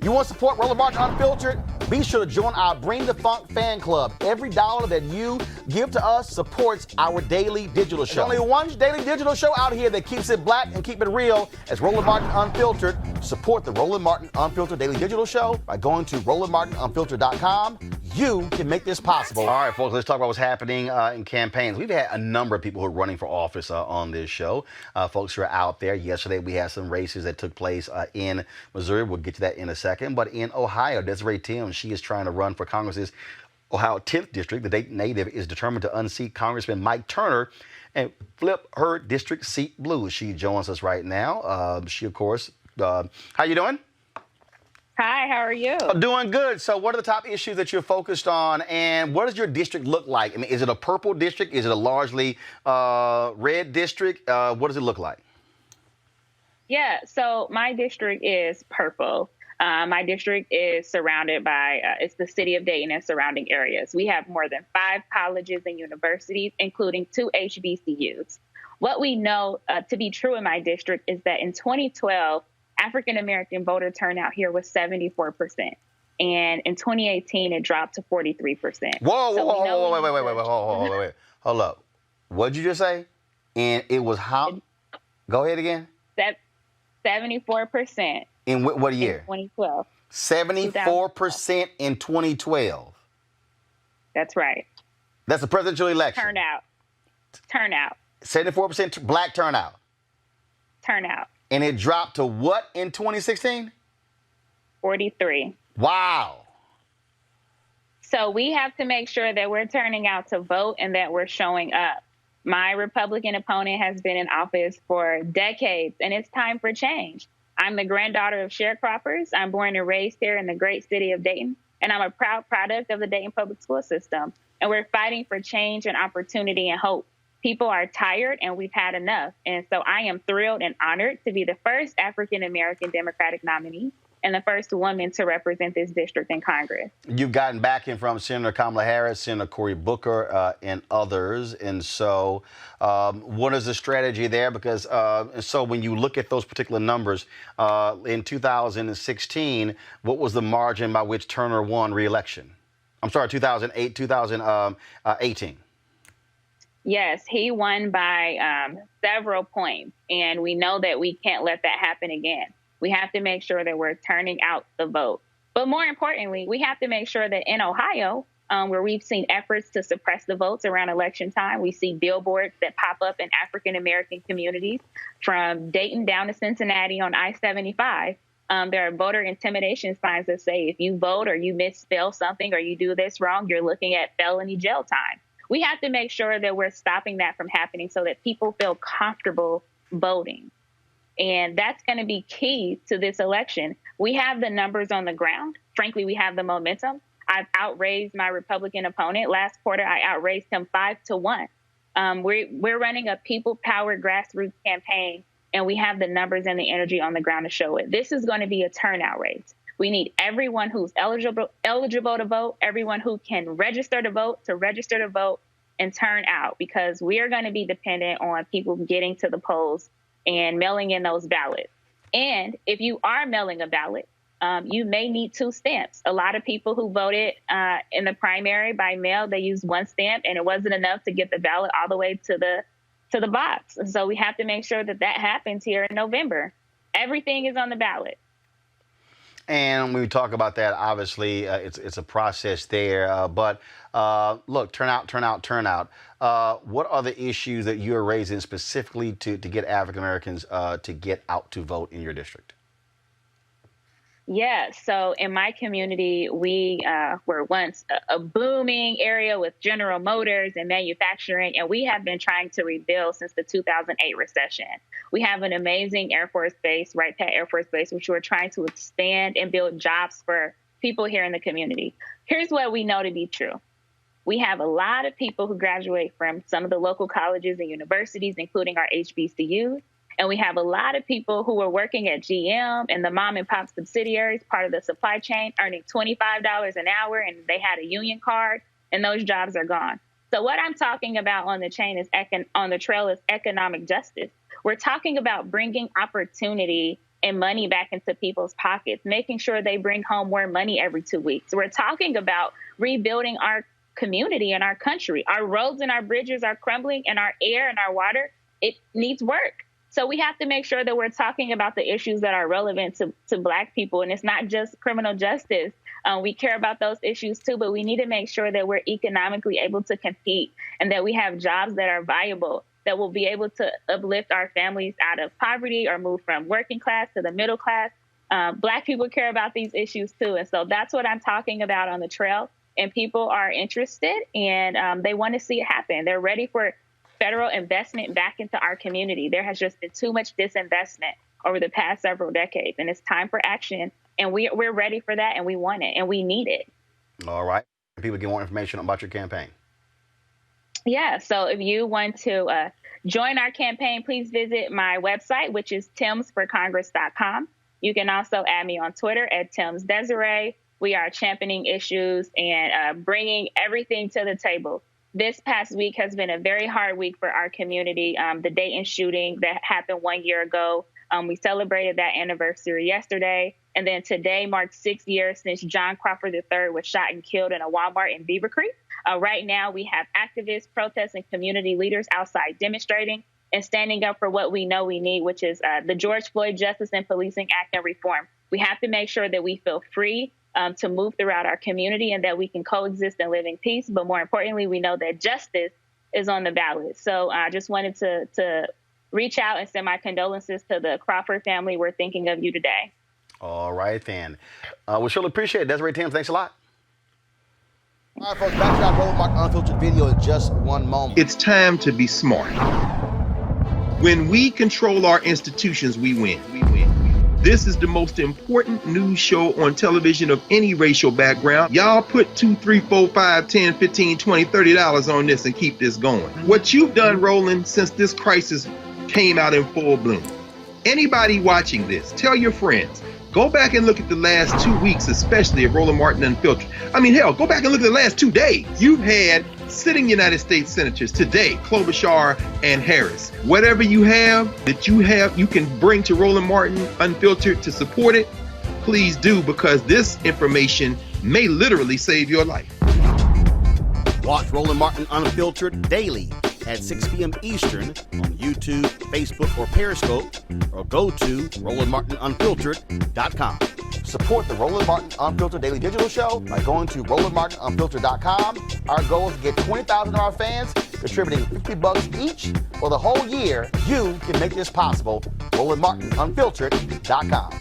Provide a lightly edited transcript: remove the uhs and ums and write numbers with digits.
You want to support Roland Martin Unfiltered? Be sure to join our Bring the Funk fan club. Every dollar that you give to us supports our daily digital show. There's only one daily digital show out here that keeps it black and keep it real. It's Roland Martin Unfiltered. Support the Roland Martin Unfiltered daily digital show by going to RolandMartinUnfiltered.com. You can make this possible. All right, folks, let's talk about what's happening in campaigns. We've had a number of people who are running for office on this show. Folks who are out there. Yesterday, we had some races that took place in Missouri. We'll get to that in a second. But in Ohio, Desiree Tims, she is trying to run for Congress's Ohio 10th district. The Dayton native is determined to unseat Congressman Mike Turner and flip her district seat blue. She joins us right now. She, of course, how you doing? Hi, how are you? Doing good. So what are the top issues that you're focused on, and what does your district look like? I mean, is it a purple district? Is it a largely red district? What does it look like? Yeah, so my district is purple. My district is surrounded by, it's the city of Dayton and surrounding areas. We have more than 5 colleges and universities, including 2 HBCUs. What we know to be true in my district is that in 2012, African-American voter turnout here was 74%. And in 2018, it dropped to 43%. Wait. Hold up. What did you just say? And it was how? Go ahead again. 74%. In what year? In 2012. 74% in 2012. That's right. That's a presidential election. Turnout. 74% black turnout. And it dropped to what in 2016? 43. Wow. So we have to make sure that we're turning out to vote and that we're showing up. My Republican opponent has been in office for decades, and it's time for change. I'm the granddaughter of sharecroppers. I'm born and raised here in the great city of Dayton, and I'm a proud product of the Dayton public school system. And we're fighting for change and opportunity and hope. People are tired, and we've had enough. And so I am thrilled and honored to be the first African-American Democratic nominee and the first woman to represent this district in Congress. You've gotten backing from Senator Kamala Harris, Senator Cory Booker, and others. And so what is the strategy there? Because so when you look at those particular numbers, in 2016, what was the margin by which Turner won re-election? I'm sorry, 2018. Yes, he won by several points, and we know that we can't let that happen again. We have to make sure that we're turning out the vote. But more importantly, we have to make sure that in Ohio, where we've seen efforts to suppress the votes around election time, we see billboards that pop up in African-American communities from Dayton down to Cincinnati on I-75. There are voter intimidation signs that say if you vote or you misspell something or you do this wrong, you're looking at felony jail time. We have to make sure that we're stopping that from happening so that people feel comfortable voting. And that's going to be key to this election. We have the numbers on the ground. Frankly, we have the momentum. I've outraised my Republican opponent. Last quarter, I outraised him 5-1. We're running a people-powered grassroots campaign, and we have the numbers and the energy on the ground to show it. This is going to be a turnout race. We need everyone who's eligible to vote, everyone who can register to vote and turn out, because we are going to be dependent on people getting to the polls and mailing in those ballots. And if you are mailing a ballot, you may need 2 stamps. A lot of people who voted in the primary by mail, they used 1 stamp, and it wasn't enough to get the ballot all the way to the box. And so we have to make sure that that happens here in November. Everything is on the ballot. And when we talk about that, obviously, it's a process there. But look, turnout. What are the issues that you're raising specifically to get African Americans to get out to vote in your district? Yeah, so in my community, we were once a booming area with General Motors and manufacturing, and we have been trying to rebuild since the 2008 recession. We have an amazing Air Force base, Wright Pat Air Force Base, which we're trying to expand and build jobs for people here in the community. Here's what we know to be true. We have a lot of people who graduate from some of the local colleges and universities, including our HBCUs. And we have a lot of people who are working at GM and the mom and pop subsidiaries, part of the supply chain, earning $25 an hour, and they had a union card, and those jobs are gone. So what I'm talking about on the trail is economic justice. We're talking about bringing opportunity and money back into people's pockets, making sure they bring home more money every 2 weeks. We're talking about rebuilding our community and our country. Our roads and our bridges are crumbling, and our air and our water, it needs work. So we have to make sure that we're talking about the issues that are relevant to Black people. And it's not just criminal justice. We care about those issues too, but we need to make sure that we're economically able to compete and that we have jobs that are viable, that will be able to uplift our families out of poverty or move from working class to the middle class. Black people care about these issues too. And so that's what I'm talking about on the trail. And people are interested, and they want to see it happen. They're ready for federal investment back into our community. There has just been too much disinvestment over the past several decades, and it's time for action. And we're ready for that, and we want it, and we need it. All right. People get more information about your campaign. Yeah. So if you want to join our campaign, please visit my website, which is timsforcongress.com. You can also add me on Twitter at TimsDesiree. We are championing issues and bringing everything to the table. This past week has been a very hard week for our community. The Dayton shooting that happened 1 year ago, we celebrated that anniversary yesterday. And then today marks 6 years since John Crawford III was shot and killed in a Walmart in Beaver Creek. Right now, we have activists, protests, and community leaders outside demonstrating and standing up for what we know we need, which is the George Floyd Justice and Policing Act and reform. We have to make sure that we feel free to move throughout our community and that we can coexist and live in peace. But more importantly, we know that justice is on the ballot. So I just wanted to reach out and send my condolences to the Crawford family. We're thinking of you today. All right, then. We surely appreciate it. Desiree Tims, thanks a lot. All right, folks, back to our Roland Martin Unfiltered video in just one moment. It's time to be smart. When we control our institutions, we win. This is the most important news show on television of any racial background. Y'all put $2, $3, $4, $5, $10, $15, $20, $30 on this and keep this going. What you've done, Roland, since this crisis came out in full bloom. Anybody watching this, tell your friends. Go back and look at the last 2 weeks, especially of Roland Martin Unfiltered. I mean, hell, go back and look at the last 2 days. You've had sitting United States senators today, Klobuchar and Harris. Whatever you have that you can bring to Roland Martin Unfiltered to support it, please do, because this information may literally save your life. Watch Roland Martin Unfiltered daily at 6 p.m. Eastern on YouTube, Facebook, or Periscope, or go to RolandMartinUnfiltered.com. Support the Roland Martin Unfiltered Daily Digital Show by going to RolandMartinUnfiltered.com. Our goal is to get 20,000 of our fans contributing $50 each for the whole year. You can make this possible. RolandMartinUnfiltered.com.